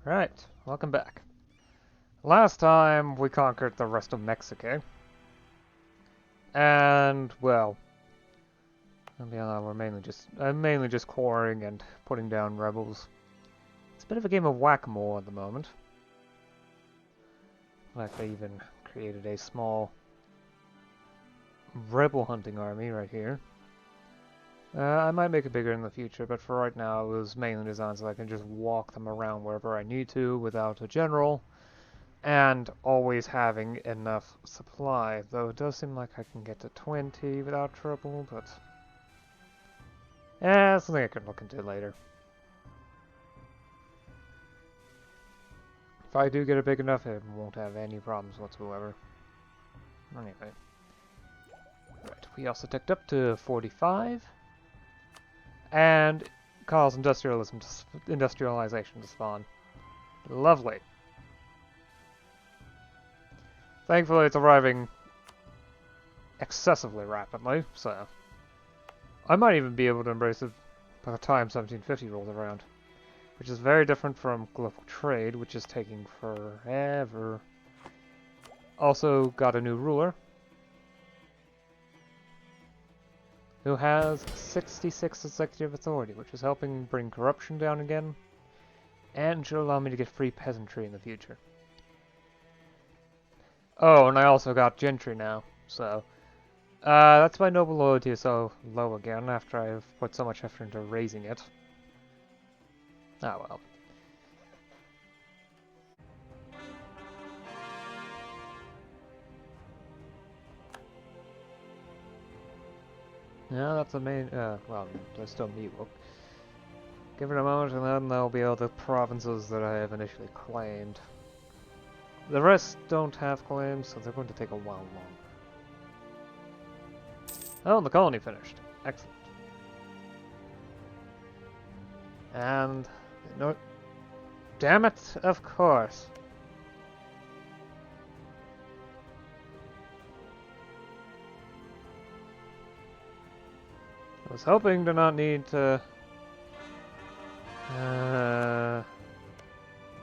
Right, welcome back. Last time we conquered the rest of Mexico, and well, we're mainly just quarrying and putting down rebels. It's a bit of a game of whack-a-mole at the moment. Like I even created a small rebel hunting army right here. I might make it bigger in the future, but for right now it was mainly designed so I can just walk them around wherever I need to without a general. And always having enough supply, though it does seem like I can get to 20 without trouble, but... something I can look into later. If I do get it big enough, it won't have any problems whatsoever. Anyway. Right, we also ticked up to 45. And calls industrialization to spawn. Lovely. Thankfully, it's arriving excessively rapidly, so I might even be able to embrace it by the time 1750 rolls around, which is very different from global trade, which is taking forever. Also got a new ruler, who has 66 executive authority, which is helping bring corruption down again, and should allow me to get free peasantry in the future. Oh, and I also got gentry now, so... that's why noble loyalty is so low again, after I've put so much effort into raising it. Ah well. Yeah, that's the main, well, there's still MEIOU. Give it a moment and then there'll be other provinces that I have initially claimed. The rest don't have claims, so they're going to take a while longer. Oh, and the colony finished. Excellent. And... no... Damn it, of course. I was hoping to not need to...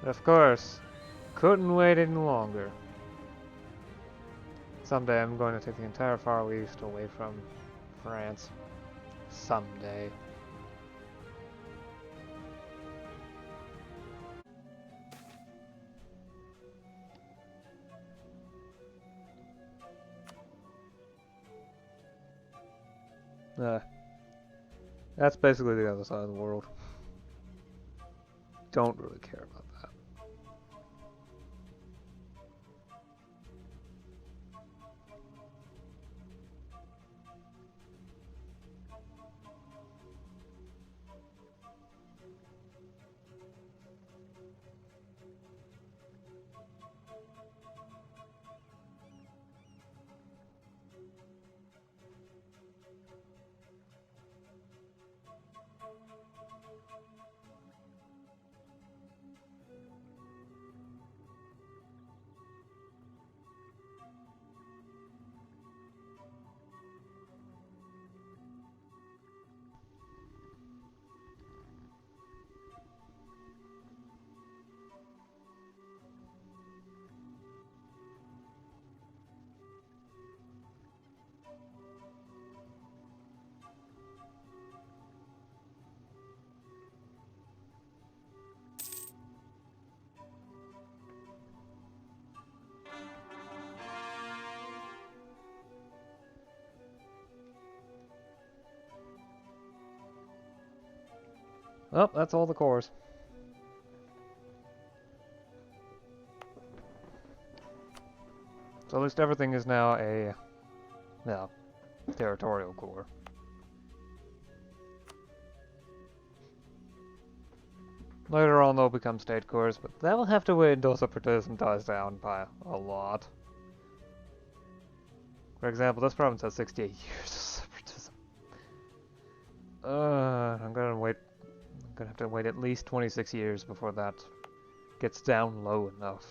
of course. Couldn't wait any longer. Someday I'm going to take the entire Far East away from France. Someday. That's basically the other side of the world. Don't really care about that. Well, that's all the cores. So at least everything is now a, well, territorial core. Later on they'll become state cores, but that will have to wait until separatism dies down by a lot. For example, this province has 68 years of separatism. I'm gonna have to wait at least 26 years before that gets down low enough.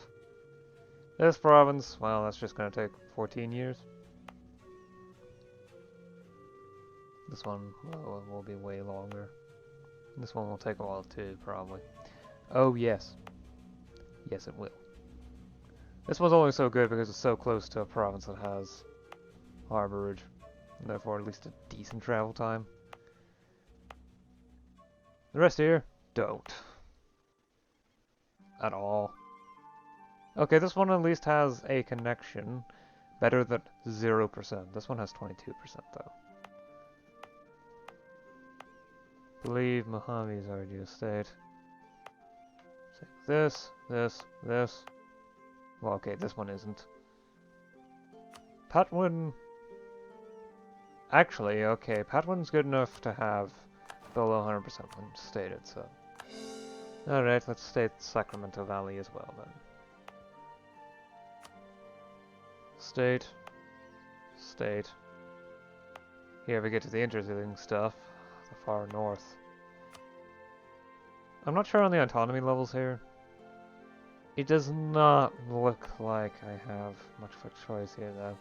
This province, well, that's just gonna take 14 years. This one will be way longer. This one will take a while too, probably. Oh yes. Yes, it will. This one's only so good because it's so close to a province that has harborage, and therefore at least a decent travel time. The rest here, don't. At all. Okay, this one at least has a connection. Better than 0%. This one has 22% though. Believe Mohamme's already a state. So this. Well, okay, this one isn't. Patwin... Actually, okay, Patwin's good enough to have below 100% when stated, so... Alright, let's state Sacramento Valley as well, then. State. State. Here we get to the interesting stuff. The far north. I'm not sure on the autonomy levels here. It does not look like I have much of a choice here, though.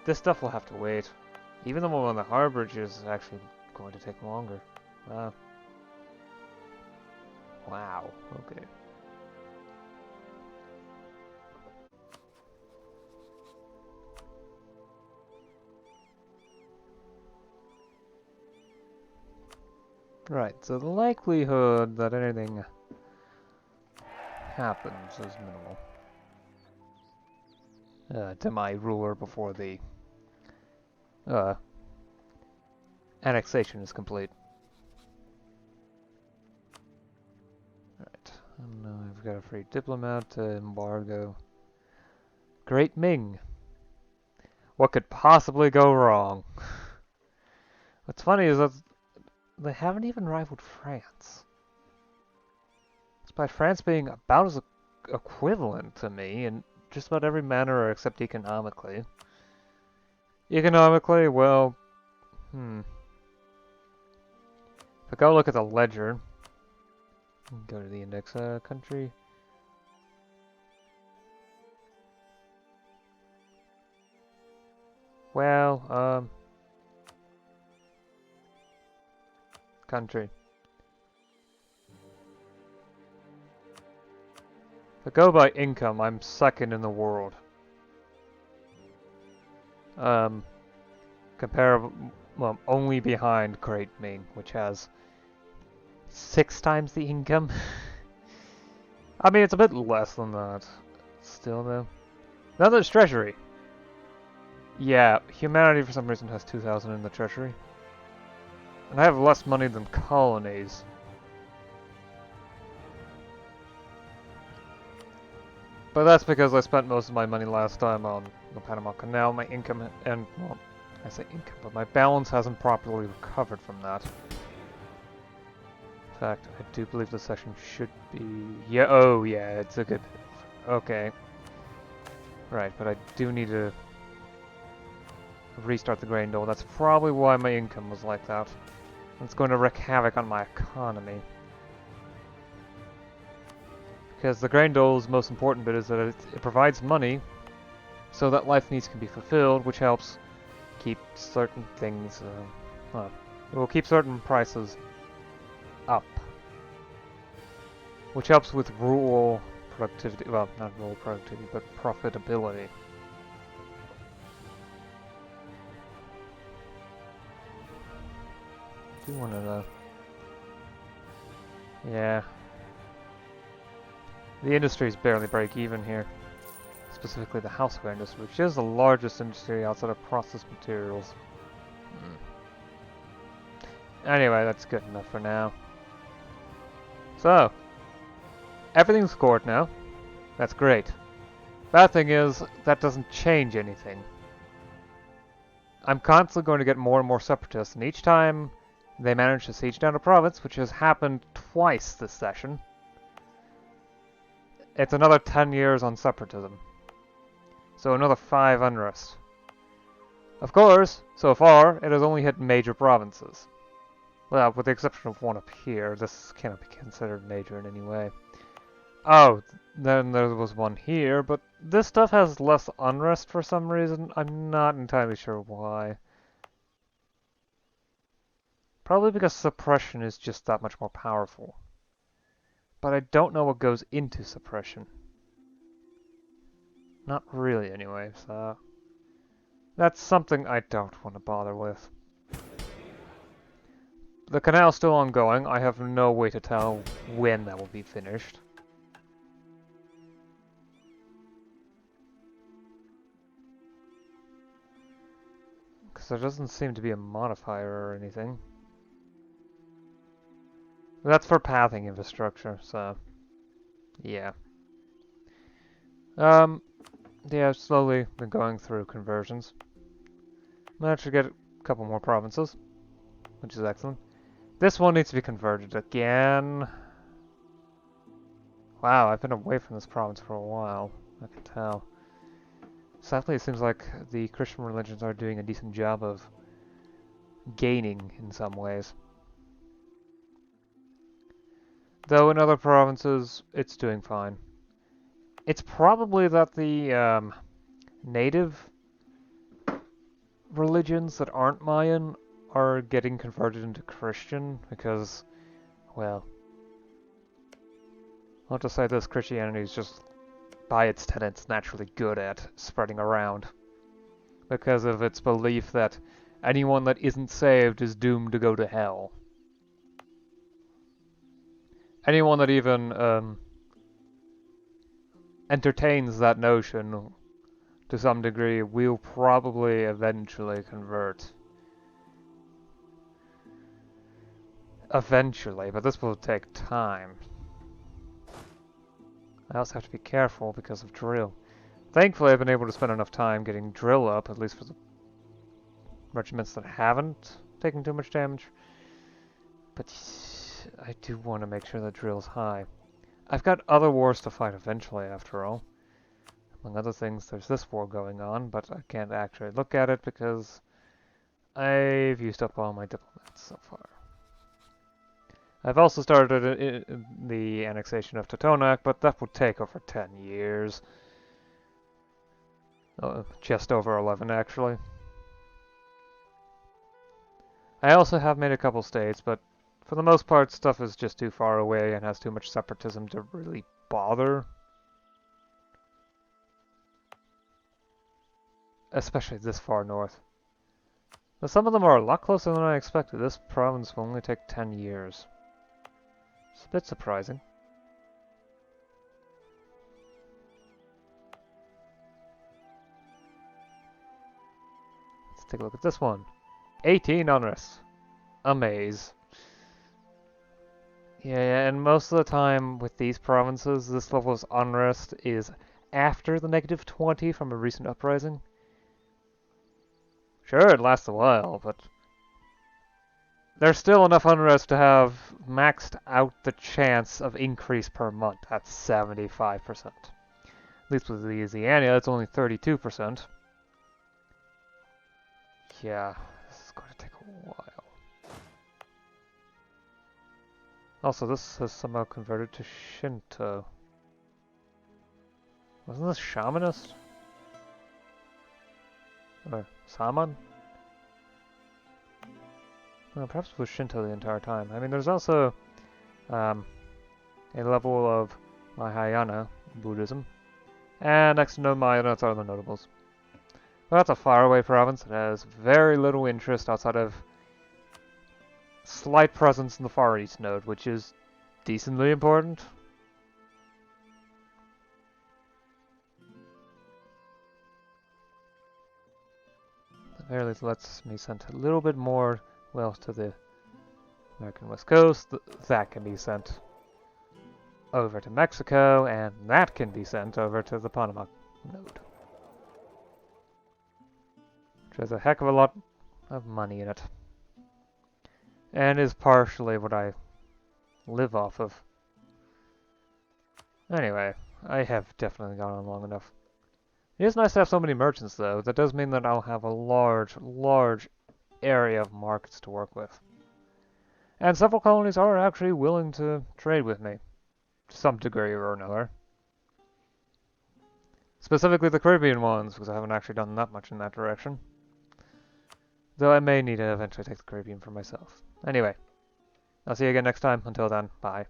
This stuff will have to wait. Even the one on the harborage is actually going to take longer. Wow. Wow, okay. Right, so the likelihood that anything happens is minimal. To my ruler before the annexation is complete. Right, and now I've got a free diplomat to embargo. Great Ming. What could possibly go wrong? What's funny is that they haven't even rivaled France. Despite France being about as equivalent to me in just about every manner except economically. Economically, well, If I go look at the ledger, go to the index country. Well, country. If I go by income, I'm second in the world. Comparable, well, only behind Great Ming, which has 6 times the income. I mean, it's a bit less than that. Still, though. Now there's treasury. Yeah, humanity for some reason has 2,000 in the treasury. And I have less money than colonies. But that's because I spent most of my money last time on the Panama Canal. My income and, well, I say income, but my balance hasn't properly recovered from that. In fact, I do believe the session should be... Yeah, oh yeah, it's a good... Okay. Right, but I do need to restart the grain dole. That's probably why my income was like that. It's going to wreak havoc on my economy. Because the grain dole's most important bit is that it provides money so that life needs can be fulfilled, which helps keep certain things, it will keep certain prices up. Which helps with rural productivity, well, not rural productivity, but profitability. I do want to, yeah. The industries barely break even here. Specifically the houseware industry, which is the largest industry outside of processed materials. Anyway, that's good enough for now. So, everything's scored now. That's great. Bad thing is, that doesn't change anything. I'm constantly going to get more and more separatists, and each time they manage to siege down a province, which has happened twice this session, it's another 10 years on separatism. So another 5 unrest. Of course, so far, it has only hit major provinces. Well, with the exception of one up here, this cannot be considered major in any way. Oh, then there was one here, but this stuff has less unrest for some reason. I'm not entirely sure why. Probably because suppression is just that much more powerful. but I don't know what goes into suppression. Not really, anyway, so... That's something I don't want to bother with. The canal's still ongoing. I have no way to tell when that will be finished. Because there doesn't seem to be a modifier or anything. That's for pathing infrastructure, so... Yeah. Yeah, I've slowly been going through conversions. Managed to get a couple more provinces, which is excellent. This one needs to be converted again. Wow, I've been away from this province for a while. I can tell. Sadly, it seems like the Christian religions are doing a decent job of gaining in some ways. Though in other provinces, it's doing fine. It's probably that the native religions that aren't Mayan are getting converted into Christian because, well, I'll just say this, Christianity is just, by its tenets, naturally good at spreading around because of its belief that anyone that isn't saved is doomed to go to hell. Anyone that even entertains that notion to some degree will probably eventually convert. Eventually, but this will take time. I also have to be careful because of drill. Thankfully, I've been able to spend enough time getting drill up, at least for the regiments that haven't taken too much damage. But I do want to make sure the drill's high. I've got other wars to fight eventually, after all. Among other things, there's this war going on, but I can't actually look at it because I've used up all my diplomats so far. I've also started the annexation of Totonac, but that would take over 10 years. Just over 11, actually. I also have made a couple states, but for the most part, stuff is just too far away and has too much separatism to really bother. Especially this far north. But some of them are a lot closer than I expected. This province will only take 10 years. It's a bit surprising. Let's take a look at this one. 18 unrest. Amaze. Yeah, and most of the time with these provinces, this level's unrest is after the -20 from a recent uprising. Sure, it lasts a while, but there's still enough unrest to have maxed out the chance of increase per month at 75%. At least with Louisiana, it's only 32%. Yeah, this is going to take a while. Also, this has somehow converted to Shinto. Wasn't this shamanist? Or Saman? Well, perhaps it was Shinto the entire time. I mean, there's also a level of Mahayana Buddhism, and next to no Mahayana are the notables. But that's a faraway province. It has very little interest outside of slight presence in the Far East node, which is decently important. At the very least, lets me send a little bit more wealth to the American West Coast. That can be sent over to Mexico, and that can be sent over to the Panama node. Which has a heck of a lot of money in it. And is partially what I live off of. Anyway, I have definitely gone on long enough. It is nice to have so many merchants, though. That does mean that I'll have a large area of markets to work with. And several colonies are actually willing to trade with me, to some degree or another. Specifically the Caribbean ones, because I haven't actually done that much in that direction. Though I may need to eventually take the Caribbean for myself. Anyway, I'll see you again next time. Until then, bye.